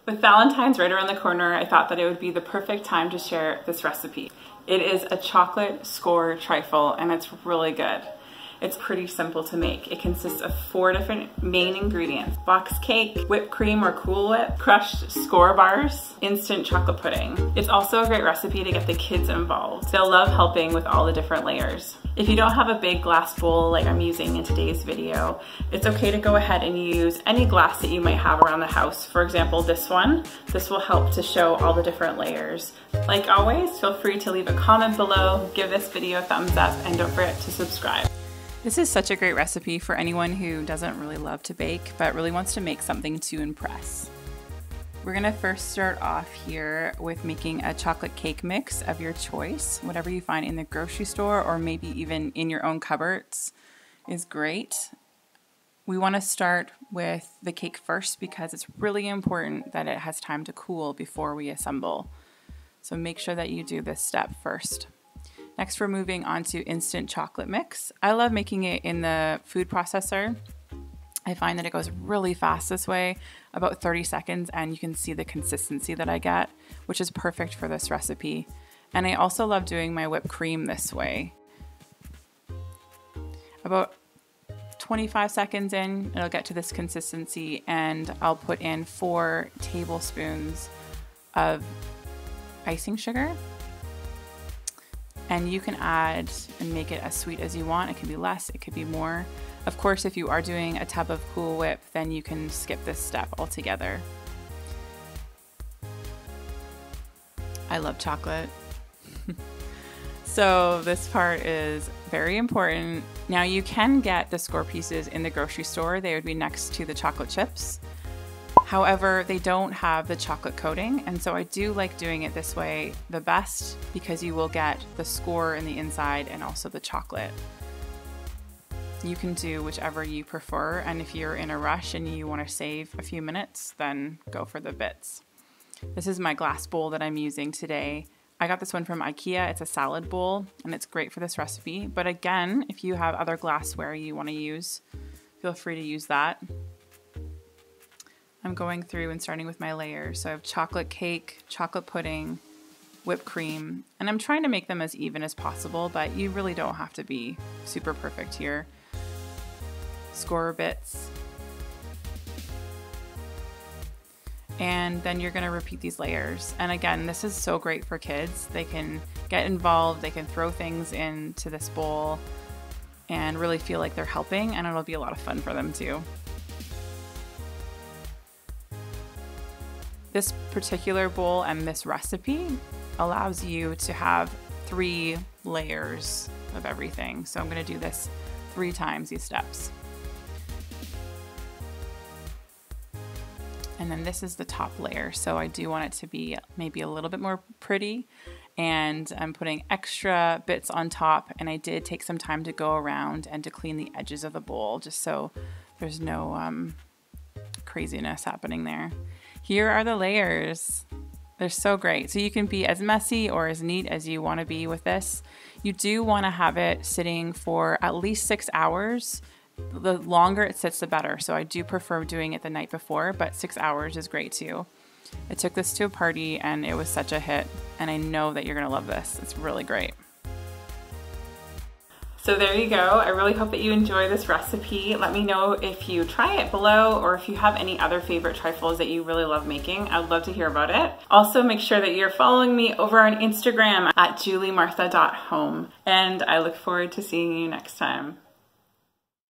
With Valentine's right around the corner, I thought that it would be the perfect time to share this recipe. It is a chocolate Skor Trifle and it's really good. It's pretty simple to make. It consists of 4 different main ingredients: box cake, whipped cream or Cool Whip, crushed Skor Bars, instant chocolate pudding. It's also a great recipe to get the kids involved. They'll love helping with all the different layers. If you don't have a big glass bowl like I'm using in today's video, it's okay to go ahead and use any glass that you might have around the house. For example, this one. This will help to show all the different layers. Like always, feel free to leave a comment below, give this video a thumbs up, and don't forget to subscribe. This is such a great recipe for anyone who doesn't really love to bake, but really wants to make something to impress. We're gonna first start off here with making a chocolate cake mix of your choice. Whatever you find in the grocery store or maybe even in your own cupboards is great. We wanna start with the cake first because it's really important that it has time to cool before we assemble. So make sure that you do this step first. Next, we're moving on to instant chocolate mix. I love making it in the food processor. I find that it goes really fast this way, about 30 seconds, and you can see the consistency that I get, which is perfect for this recipe. And I also love doing my whipped cream this way. About 25 seconds in, it'll get to this consistency, and I'll put in 4 tablespoons of icing sugar. And you can add and make it as sweet as you want. It can be less, it could be more. Of course, if you are doing a tub of Cool Whip, then you can skip this step altogether. I love chocolate. So this part is very important. Now you can get the Skor pieces in the grocery store. They would be next to the chocolate chips. However, they don't have the chocolate coating, and so I do like doing it this way the best because you will get the Skor in the inside and also the chocolate. You can do whichever you prefer, and if you're in a rush and you want to save a few minutes, then go for the bits. This is my glass bowl that I'm using today. I got this one from IKEA. It's a salad bowl, and it's great for this recipe. But again, if you have other glassware you want to use, feel free to use that. I'm going through and starting with my layers. So I have chocolate cake, chocolate pudding, whipped cream, and I'm trying to make them as even as possible, but you really don't have to be super perfect here. Skor bits. And then you're gonna repeat these layers. And again, this is so great for kids. They can get involved, they can throw things into this bowl and really feel like they're helping, and it'll be a lot of fun for them too. This particular bowl and this recipe allows you to have 3 layers of everything. So I'm gonna do this 3 times, these steps. And then this is the top layer. So I do want it to be maybe a little bit more pretty, and I'm putting extra bits on top, and I did take some time to go around and to clean the edges of the bowl just so there's no craziness happening there. Here are the layers. They're so great. So you can be as messy or as neat as you want to be with this. You do want to have it sitting for at least 6 hours. The longer it sits, the better. So I do prefer doing it the night before, but 6 hours is great too. I took this to a party and it was such a hit, and I know that you're going to love this. It's really great. So there you go. I really hope that you enjoy this recipe. Let me know if you try it below, or if you have any other favorite trifles that you really love making. I would love to hear about it. Also, make sure that you're following me over on Instagram at juliemartha.home. And I look forward to seeing you next time.